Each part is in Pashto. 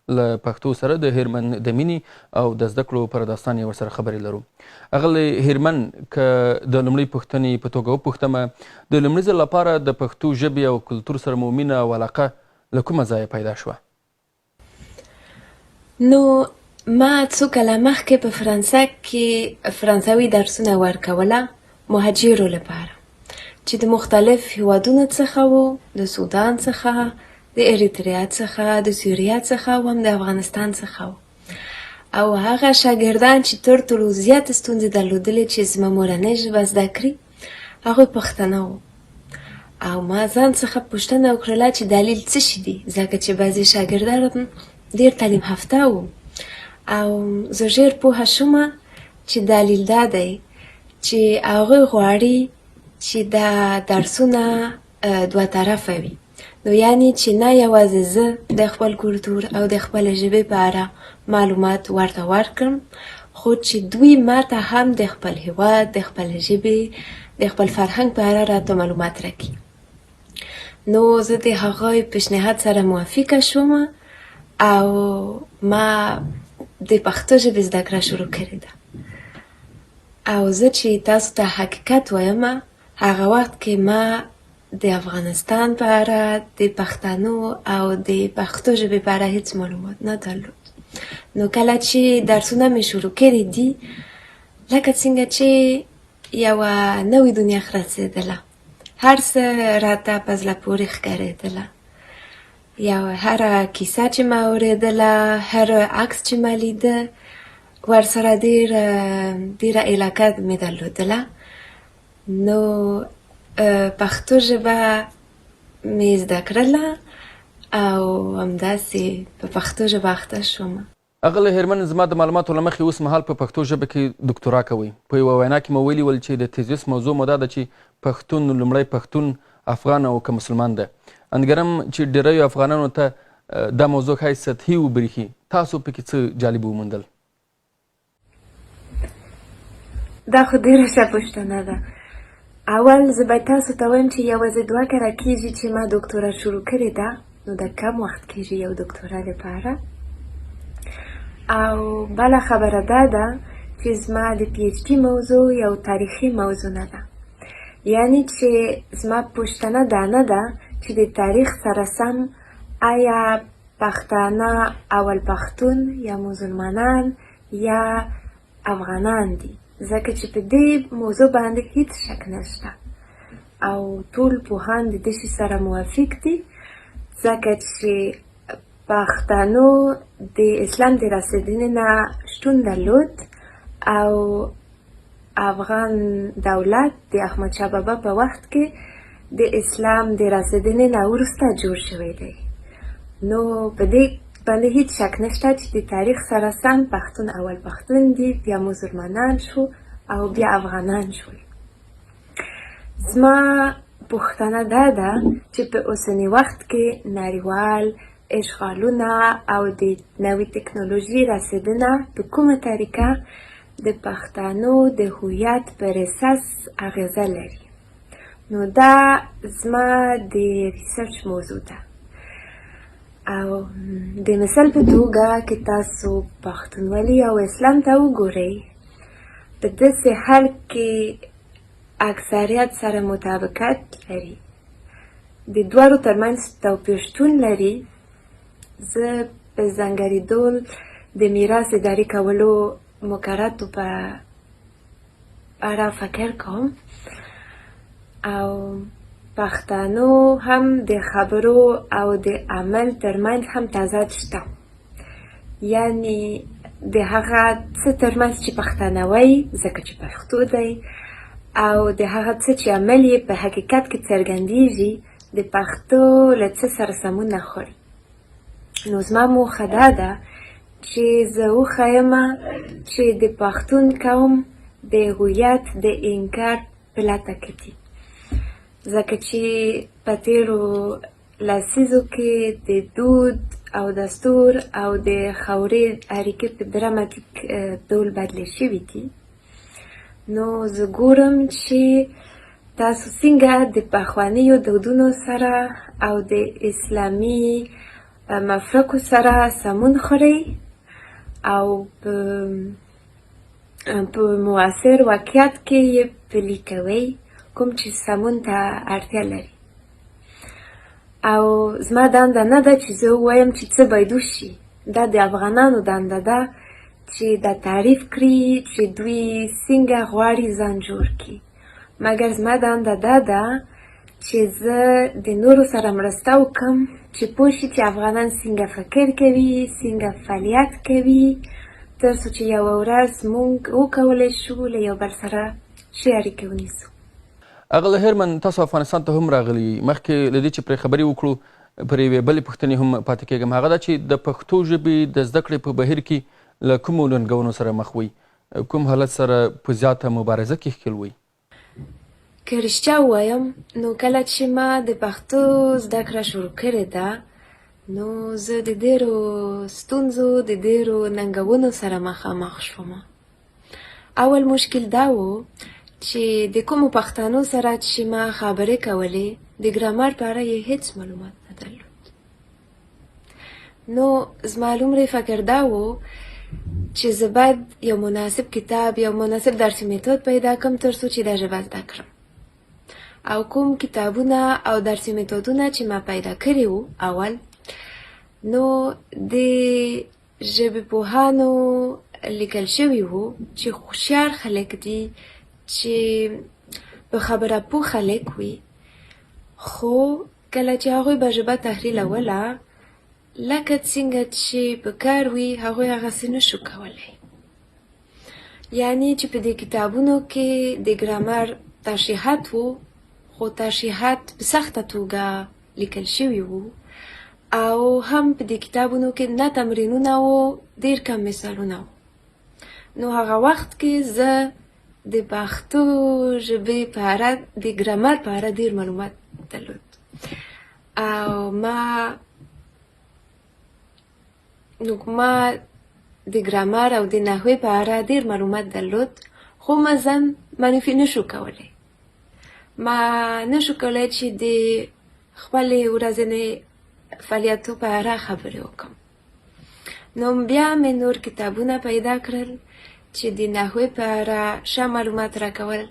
له پښتو سره د هیرمن د مینې او د زده کړو پر داستان یې ورسره خبرې لرو. اغلې هیرمن که د لومړۍ پوښتنې په توګه وپوښتمه، د لومړي ځل لپاره د پښتو ژبې او کلتور سره مو مینه او علاقه له کومه ځایه پیدا شوه؟ نو ما څو کاله مخکې په فرانسه کې فرانسوي درسونه ورکوله مهاجرو لپاره چې د مختلف هیوادونو څخه وو، د سودان څخه، د اریتریا څخه، د سوریه څخه او هم د افغانستان څخه وو. او هغه شاګردان چې تر ټولو زیاتې ستونزې درلودلې چې زما مورنۍ ژبه زده کړي هغوی پښتانه وو. او ما ځان څخه پوښتنه وکړله چې دلیل څه شي دي، ځکه چې بعضې شاګردان ډېر تعلیم یافته وو. او زه ژر پوهه شومه چې دلیل دا دی چې هغوی غواړي چې دا درسونه دوه طرفه وي. نو یعنی چې نه یوازې زه د خپل کلتور او د خپل ژبې په اړه معلومات ورته ورکړم، خو چې دوی ماته هم د خپل هیواد، د خپل ژبې، د خپل فرهنګ په اړه راته معلومات راکړي. نو زه د هغوی پیشنهاد سره موافقه شوم او ما د پښتو ژبې زده کړه شروع کړې ده. او زه چې تاسو ته حقیقت وایم، هغه وخت کې ما د افغانستان په اړه، د پښتنو او د پښتو ژبې په اړه هیڅ معلومات نه درلود. نو کله چې درسونه مې شروع کړي دي، لکه څنګه چې یوه نوې دنیا خلاصېدله، هر څه راته په زړه پورې ښکارېدله. هره کیسه چې ما اورېدله، هر عکس چې ما لیده، ورسره ډېره علاقه مې درلودله. نو پښتو ژبه مې زده کړله او همداسې په پښتو ژبه اخته شوم. اغلې هیرمن، زما د معلوماتو له مخې اوس مهال په پښتو ژبه کې دکتورا کوئ. په یوه وینا کې مو ویلي ول چې د تیزیس موضوع مو دا ده چې پښتون لومړی پښتون افغان او که مسلمان ده. اندګرم چې ډیریو افغانانو ته دا موضوع ښایي سطحي وبرېښي، تاسو پکې څه جالب وموندل؟ دا خو ډېره ښه پوښتنه ده. اول زه باید تاسو ته وایم چې یوازې 2 کاله کېږي چې ما دکتورا شروع کړې ده. نو د کم وخت کېږي یو دکتورا لپاره. او بله خبره دا ده چې زما د پی ایچ ډي موضوع یو تاریخي موضوع نه ده. یعنی چې زما پوښتنه دا نه ده چې د تاریخ سره سم آیا پښتانه اول پښتون یا مسلمانان یا افغانان دي، ځکه چې په دې موضوع باندې هیڅ شک نشته او ټول پوهان د دې شي سره موافق دي، ځکه چې پښتنو د اسلام د رسېدنې نه شتون درلود او افغان دولت د احمدشاه بابا په وخت کې د اسلام د رسېدنې نه وروسته جوړ شوی دی. نو په دې باندې هیڅ شک نشته چې د تاریخ سره سم پښتون اول پښتون دي، بیا مسلمانان شو او بیا افغانان شول. زما پوښتنه دا ده چې په اوسني وخت کې نړیوال اشغالونه او د نوې ټکنالوژي رسېدنه په کومه طریقه د پښتنو د هویت پر اساس اغیزه لري. نو دا زما د ریسرچ موضوع ده. او د مثال په توګه که تاسو پښتونولي او اسلام ته وګورئ، په داسې حال کې اکثریت سره مطابقت لري، د دواړو ترمنځ توپیر شتون لري. زه په ځانګړي ډول د میراث ادارې کولو مقرراتو په اړه فکر کوم او پښتانو هم د خبرو او د عمل ترمنځ هم تضاد شته. یعنی د هغه څه ترمنځ چې پښتانه وایي ځکه چې پښتو دی او د هغه څه چې عمل یې په حقیقت کې څرګندېږي د پښتو له څه سره سمون نه خوري. نو زما موخه دا ده چې زه وښیم چې د پښتون قوم د هویت د انکار په لټه کې دي، ځکه چې په تېرو لسیزو کې د دود او دستور او د خاورې اړیکې په دراماتیک ډول بدلې شوي دي. نو زه ګورم چې تاسو څنګه د پخوانیو دودونو سره او د اسلامي مفرکو سره سمون خورئ او په مؤثر واقعیت کې یې پلي کوئ کوم چې سمون ته اړتیا لري. او زما دنده نه ده چې زه ووایم چې څه باید وشي. دا د افغانانو دنده ده چې دا تعریف کړي چې دوی څنګه غواړي ځان جوړ کړي. مګر زما دنده دا ده چې زه د نورو سره مرسته وکړم چې پوه شي چې افغانان څنګه فکر کوي، څنګه فعالیت کوي، تر څو چې یوه ورځ موږ وکولی شو له یو بل سره ښې اړیکې ونیسو. اغله هرمن، تاسو افغانستان ته هم راغلي. مخکې له دې چې پرې خبرې وکړو پر یوې بلې پوښتنې هم پاتې کېږم، هغه دا چې د پښتو ژبې د زده کړې په بهیر کې له کومو ننګونو سره مخ وئ؟ کوم حالت سره په زیاته مبارزه کې ښکېل وئ؟ که رښتیا ووایم نو کله چې ما د پښتو زده کړه شروع کړې ده نو زه د ډېرو ستونزو، د ډېرو ننګونو سره مخامخ شوم. اول مشکل دا و چې د کومو پښتنو سره چې ما خبرې کولې د ګرامر په اړه یې هیڅ معلومات نه درلود. نو زما لومړی فکر دا و چې زه باید یو مناسب کتاب، یو مناسب درسي میتود پیدا کړم تر څو چې دا ژبه زده کړم. او کوم کتابونه او درسي میتودونه چې ما پیدا کړي وو اول، نو د ژبپوهانو لیکل شوي وو چې هوښیار خلک دي، چې په خبره پوه خلک وي، خو کله چې هغوی به ژبه تحریلوله لکه څنګه چې په کار وي هغوی هغسې نشو کولی. یعنی چې په دې کتابونو کې د ګرامر تشریحات وو، خو تشریحات په سخته توګه لیکل شوي وو، او هم په دې کتابونو کې نه تمرینونه وو، ډېر کم مثالونه وو. نو هغه وخت کې زه د پښتو ژبې په اړه، د ګرامر په اړه ډېر معلومات درلود. او ما د ګرامر او د نحوې په اړه ډېر معلومات درلود، خو ما ځان معرفي نشو کولی. ما نشو کولی چې د خپلې ورځنۍ فعالیتو په اړه خبرې وکړم. نو بیا مې نور کتابونه پیدا کړل چې د نحوې په اړه ښه معلومات راکول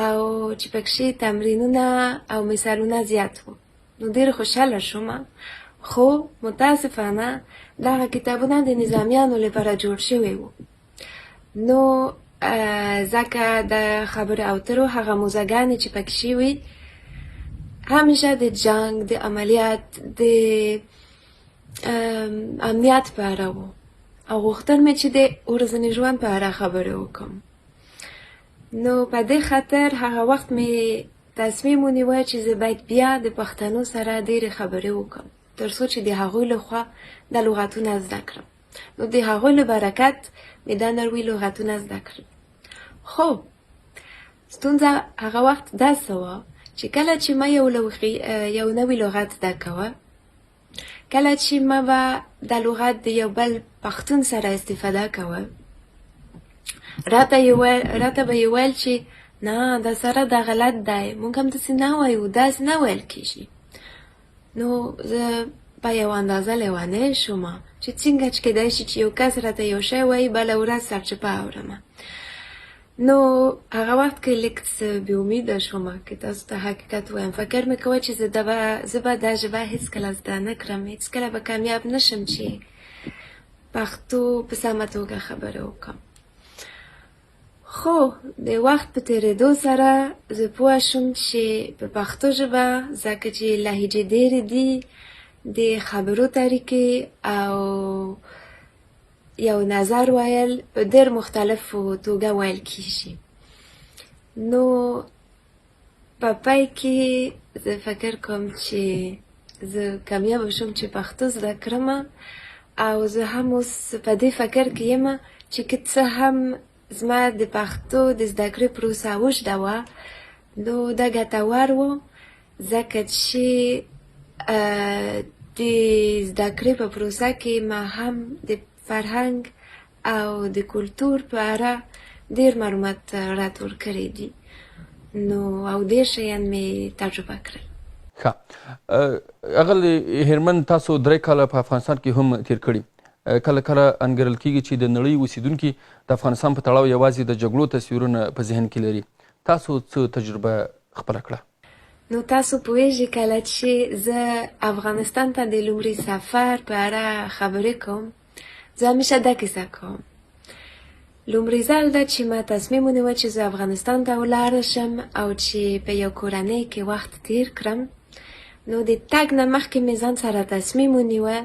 او چې پکښې تمرینونه او مثالونه زیات وو. نو ډېر خوشحاله شوم. خو متاسفانه دغه کتابونه د نظامیانو لپاره جوړ شوي وو. نو ځکه د خبرو اترو هغه موضوعګانې چې پکښې وي همیشه د جنګ، د عملیات، د امنیت په اړه وو، او غوښتل مې چې د ورځني ژوند په اړه خبرې وکړم. نو په دې خاطر هغه وخت مې تصمیم ونیوه چې زه باید بیا د پښتنو سره ډېرې خبرې وکړم تر څو چې د هغوی لخوا د لغتونه زده کړم. نو د هغوی له برکت مې دا نوي لغتونه زده کړل. خو ستونزه هغه وخت داسې وه چې کله چې ما یو نوی لغت زده کوه، کله چې ما به د لغت د یو بل پښتون سره استفاده کوه، راته به یې ویل چې نه دا سره دا غلط دی، موږ هم داسې نه وایو، داسې نه ویل کېږي. نو زه په یو اندازه لیونۍ شوم چې څنګه چې کیدای شي چې یو کس راته یو شی وایي بله ورځ سرچپه اورم. نو هغه وخت کې لږ څه بې امیده شوم که تاسو ته حقیقت ووایم. فکر مې کوه چې زه به دا ژبه هېڅکله زده نه کړم، هېڅکله به کامیاب نشم چې پښتو په سمه توګه خبرې وکړم. خو د وخت په تېرېدو سره زه پوه شوم چې په پښتو ژبه ځکه چې لهجې ډېرې دي، د خبرو طریقې او یو نظر ویل په ډېر مختلفو توګه ویل کېږي. نو په پای کې زه فکر کوم چې زه کامیابه شوم چې پښتو زده کړم، او زه هم اوس په دې فکر کې یم چې که څه هم زما د پښتو د زده کړې پروسه اوږده وه، نو دا ګټور و ځکه چې د زده کړې په پروسه کې ما هم د فرهنګ او د کلتور په اړه ډېر معلومات راټول کړي دي، نو او ډېر شیان مې تجربه کړل. ښه اغلې هیرمن تاسو 3 کاله په افغانستان کې هم تیر کړي. کله کله انګیرل کېږي چې د نړۍ اوسیدونکي د افغانستان په تړاو یوازې د جګړو تصویرونه په ذهن کې لري. تاسو څه تجربه خپله کړه؟ نو تاسو پوهیږئ کله چې زه افغانستان ته د لومړي سفر په اړه خبرې کوم، زه همیشه دا کیسه کوم. لومړی ځل ده چې ما تصمیم ونیوه چې زه افغانستان ته ولاړه شم او چې په یو کورنۍ کې وخت تیر کړم. نو د تګ نه مخکې مې ځان سره تصمیم ونیوه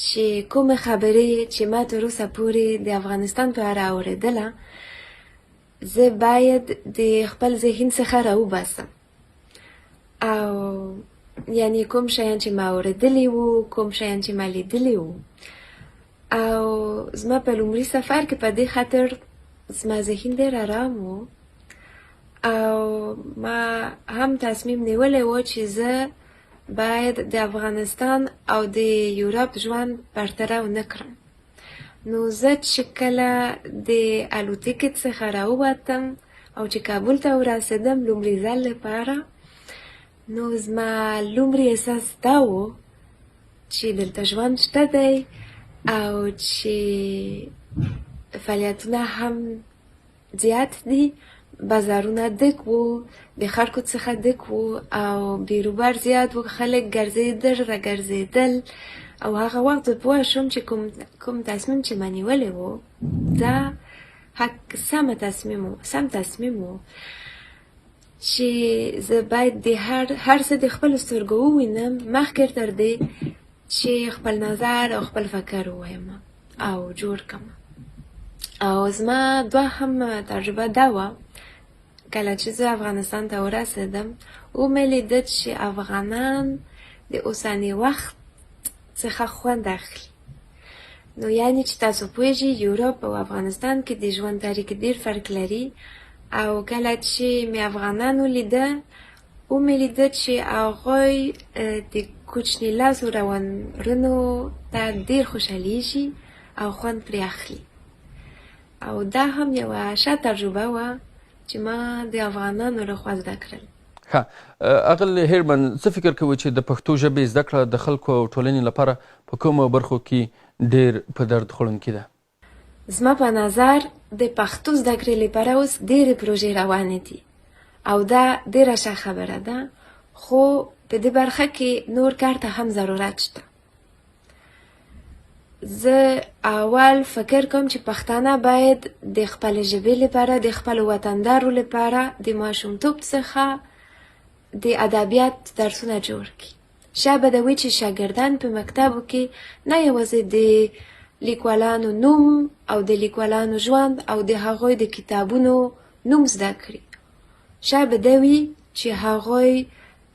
چې کومې خبرې چې ما تر اوسه پورې د افغانستان په اړه اورېدله زه باید د خپل ذهن څخه راوباسم، او یعنی کوم شیان چې ما اورېدلي وو، کوم شیان چې ما لیدلي وو. او زما په لومړي سفر کې په دې خاطر زما ذهن ډېر ارام وو، او ما هم تصمیم نیولی وو چې زه باید د افغانستان او د یورپ ژوند پرتله ونه کړم. نو زه چې کله د الوتکې څخه راووتم او چې کابل ته ورسېدم لومړي ځل لپاره، نو زما لومړی احساس دا و چې دلته ژوند شته دی او چې فعالیتونه هم زیات دي، بازارونه ډک وو، د خلکو څخه ډک وو او بیروبار زیات وو، خلک ګرځېدل راګرځېدل. او هغه وخت زه پوه شوم چې کوم تصمیم چې ما نیولی وو دا سم تصمیم وو چې زه باید د هر څه د خپلو سترګو ووینم مخکې تر دې چې خپل نظر او خپل فکر ووایم او جوړ کړم. او زما دوهم تجربه دا وه کله چې زه افغانستان ته ورسېدم ومې لیده چې افغانان د اوسني وخت څخه خوند اخلي. نو یعنی چې تاسو پوهیږئ یورپ او افغانستان کې د ژوند طریقې ډېر فرق لري. او کله چې مې افغانان ولیده ومې لیده چې هغوی د کوچني لاسو روانرونو ته ډېر خوشحالیږي او خوند پرې اخلي. او دا هم یوه ښه تجربه وه چې ما د افغانانو لخوا زده کړل. ښه اغل هیرمن څه فکر کوي چې د پښتو ژبې زده کړه د خلکو او ټولنې لپاره په کومو برخو کې ډېر په درد خوړونکې ده؟ زما په نظر د پښتو زده کړې لپاره اوس ډېرې پروژې روانې دي او دا ډېره ښه خبره ده، خو په دې برخه کې نور کار ته هم ضرورت شته. زه اول فکر کوم چې پښتانه باید د خپل ژبې لپاره د خپل وطندارو لپاره د ماشومتوب څخه د ادبیات درسونه جوړ کړي. ښه به ده وي چې شاګردان په مکتبو کې نه یوازې د لیکوالانو نوم او د لیکوالانو ژوند او د هغوی د کتابونو نوم زده کړي. ښه به ده وي چې هغوی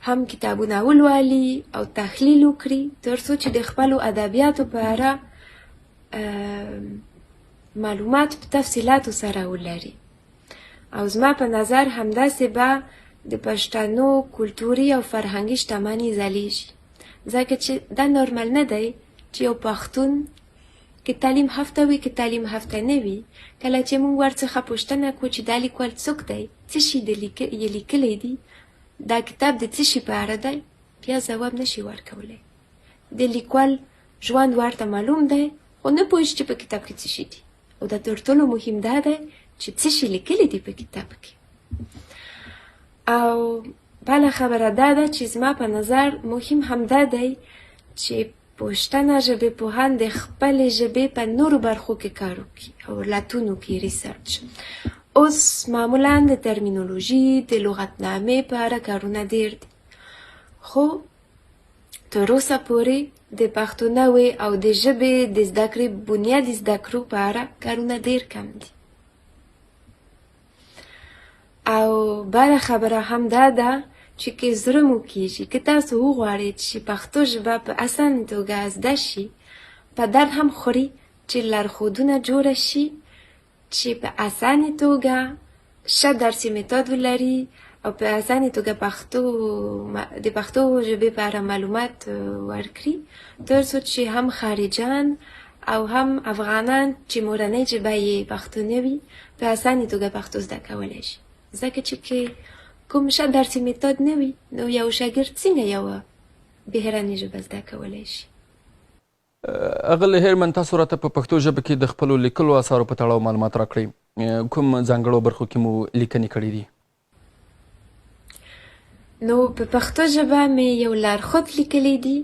هم کتابونه ولولي او تحلیل وکړي تر څو چې د خپلو ادبیاتو په اړه معلومات په تفصیلاتو سره ولري. او زما په نظر همداسې به د پښتنو کلتوري او فرهنګي شتمني ځلیږي، ځکه چې دا نورمال نه دی چې یو پښتون که تعلیم هفته وي که تعلیم هفته نه وي، کله چې موږ ورڅخه پوښتنه کوو چې دا لیکوال څوک دی، څه شي یې لیکلی دي، دا کتاب د څه شي په اړه دی، بیا ځواب نشي ورکولی. د لیکوال ژوند ورته معلوم دی خو نه پوهېږي چې په کتاب کې څه شي دي. او دا تر ټولو مهم دا دی چې څه شي لیکلی دي په کتاب کې. او بله خبره دا ده چې زما په نظر مهم هم دا دی چې پښتانه ژبپوهان د خپلې ژبې په نورو برخو کې کار وکړي او لټون وکړي، ریسرچ. اوس معمولا د ترمینولوژي د لغتنامې په اړه کارونه ډېر دي، خو تر اوسه پورې د پښتو نوې او د ژبې د زده کړې بنیادي زده کړو په اړه کارونه ډېر کم دي. او بله خبره هم دا ده چې که زړه مو کېږي که تاسو وغواړئ چې پښتو ژبه په اسانه توګه زده شي، په درد هم خوري چې لارښودونه جوړه شي چې په اسانه توګه ښه درسي میتود ولري او په اسانه توګه د پښتو ژبې په اړه معلومات ورکړي، تر څو چې هم خارجان او هم افغانان چې مورنۍ ژبه یې پښتو نه وي په اسانه توګه پښتو زده کولی شي. ځکه چې که کوم ښه درسي میتود نه وي نو یو شاګرد څنګه یوه بهرنۍ ژبه زده کولی شي. اغلې هیرمن تاسو راته په پښتو ژبه کې د خپلو لیکلو اثارو په تړاو معلومات راکړئ. کوم ځانګړو برخو کې مو لیکنې کړي دي؟ نو په پښتو ژبه مې یو لارښود لیکلی دی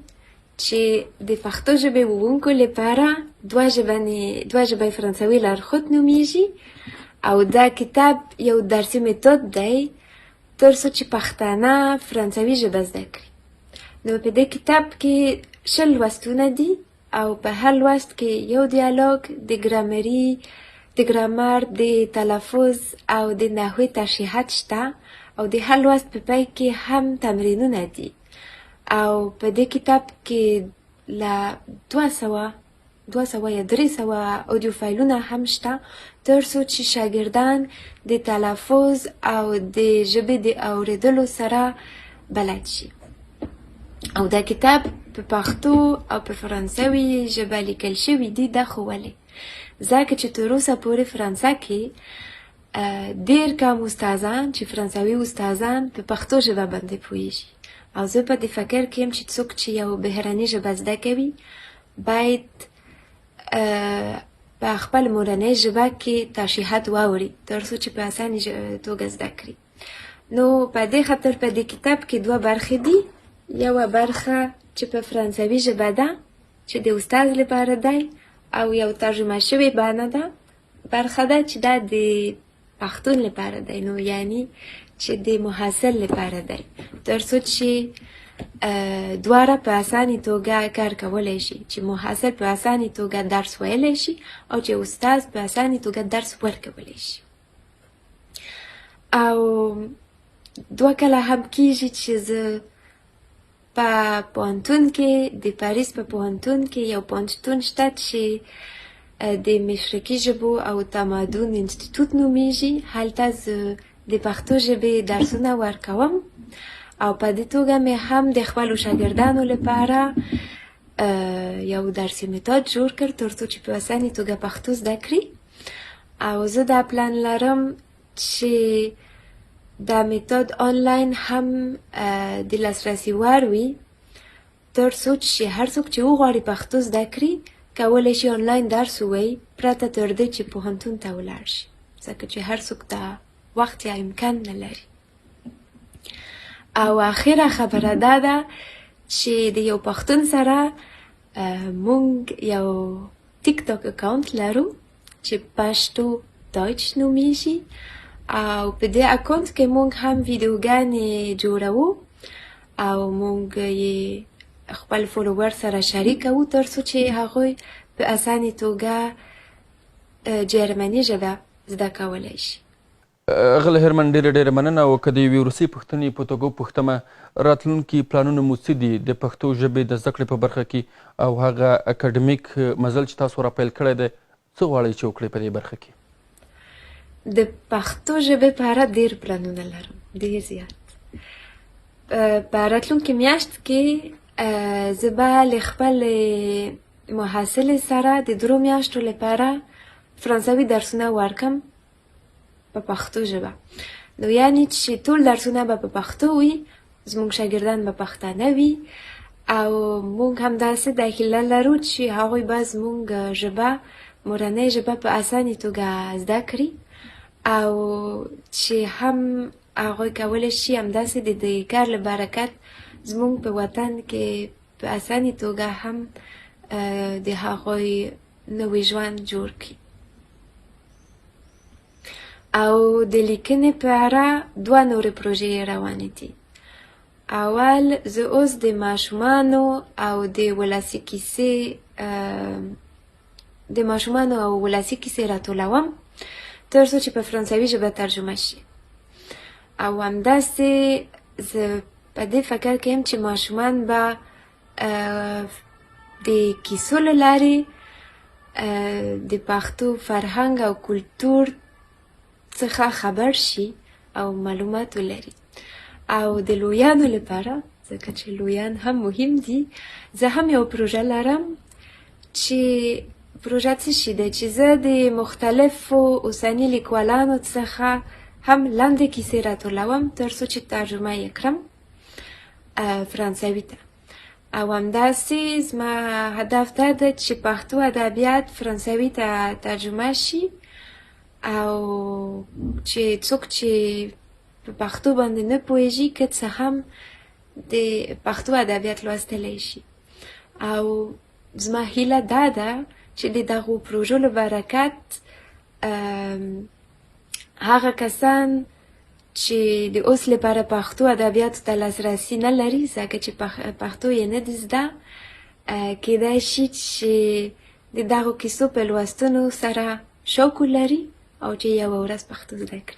چې د پښتو ژبې ویونکو لپاره دوه ژبې فرانسوي لارښود نومیږي او دا کتاب یو درسي میتود دی تر څو چې پښتانه فرانسوي ژبه زده کړي. نو په دې کتاب کې 20 لوستونه دي او په هر لوست کې یو دیالوګ د ګرامر د تلفظ او د نحوې تشریحات شته او د هر لوست په پای کې هم تمرینونه دي او په دې کتاب کې له 200 یا 300 اودیو فایلونه هم شته تر څو چې شاګردان د تلفظ او د ژبې د اوریدلو سره بلد شي. او دا کتاب په پښتو او په فرانسوي ژبه لیکل شوی دی. دا خو ولې؟ ځکه چې تر اوسه پورې فرانسه کې ډېر کم استادان چې فرانسوي استادان په پښتو ژبه باندې پوهیږي او زه په دې فکر کې یم چې څوک چې یو بهرنۍ ژبه زده کوي باید په خپل مورنۍ ژبه کې تشریحات واوري تر څو چې په اسانه توګه زده کړي. نو په دې خاطر په دې کتاب کې 2 برخې دي. یوه برخه چې په فرانسوي ژبه ده چې د استاد لپاره دی او یو ترجمه شوې بڼه ده برخه ده چې دا د پښتون لپاره دی، نو یعنی چې د محصل لپاره دی تر څو چې دواړه په اسانه توګه کار کولی شي، چې محصل په اسانه توګه درس ویلی شي او چې استاد په اسانه توګه درس ورکولی شي. او 2 کله هم کیږي چې زه په پوهنتون کې د پاریس په پوهنتون کې یو پوهنتون شته چې د مشرقي ژبو او تمدن انسټیټوت نومیږي. هلته زه د پښتو ژبې درسونه ورکوم او په دې توګه مې هم د خپلو شاګردانو لپاره یو درسي میتود جوړ کړ تر څو چې په اسانه توګه پښتو زده کړي. او زه دا پلان لرم چې دا میتود آنلاین هم د لاسرسي وړ وي تر څو چې هر څوک چې وغواړي پښتو زده کړي کولی شي آنلاین درس ووایي پرته تر دې چې پوهنتون ته ولاړ شي، ځکه چې هر څوک دا وخت یا امکان نه لري. او اخیره خبره دا ده چې د یو پښتون سره مونږ یو ټیک ټاک اکاونټ لرو چې پښتو دایچ نومیږي او په دې اکاونټ کې مونږ هم ویډیوګانې جوړوو او مونږ یې خپل فالوور سره شریکوو تر څو چې هغوی په اسانه توګه جرمني ژبه زده کولی شي. غله هرمن ډېره مننه. او که د یوې روسي پوښتنې په توګه وپوښتمه، راتلونکي پلانونه مو څه دي د پښتو ژبې د زده کړې په برخه کې او هغه اکاډمیک مزل چې تاسو راپیل کړی دی څه غواړئ چې وکړئ په دې برخه کې؟ د پښتو ژبې په اړه ډېر پلانونه لرم، ډېر زیات. په راتلونکي میاشت کې زه به له خپلې محصلې سره د 2 میاشتو لپاره فرانسوي درسونه ورکم په پښتو ژبه. نو یعنی چې ټول درسونه به په پښتو وي، زموږ شاګردان به پښتانه وي او موږ همداسې دا هیله لرو چې هغوی به زموږ ژبه مورنۍ ژبه په اسانه توګه زده کړي او چې هم هغوی کولی شي همداسې د دې کار له برکت زموږ په وطن کې په اسانه توګه هم د هغوی نوی ژوند جوړ کړي. او د لیکنې په اړه 2 نورې پروژې روانې دي. اول زه اوس د ماشومانو او د ولسي کیسې راټولوم تر څو چې په فرانسوي ژبه ترجمه شي. او همداسې زه په دې فکر کې یم چې ماشومان به د کیسو له لارې د پښتو فرهنګ او کلتور څخه خبر شي او معلومات ولري. او د لویانو لپاره، ځکه چې لویان هم مهم دي، زه هم یو پروژه لرم چې پروژه څه شي ده چې زه د مختلفو اوسني لیکوالانو څخه هم لاندې کیسې راټولوم تر څو چې ترجمه یې کړم فرانسوي ته. او همداسې زما هدف دا ده چې پښتو ادبیات فرانسوي ته ترجمه شي او چې څوک چې په پښتو باندې نه پوهېږي که څه هم د پښتو ادبیات لوستلی شي. او زما هیله دا ده چې د دغو پروژو له برکت هغه کسان چې د اوس لپاره پښتو ادبیاتو ته لاسرسی نه لري ځکه چې پښتو یې نه دي زده کیدای شي چې د دغو کیسو په لوستلو سره شوق ولري او چې یوه ورځ پښتو زده کړي.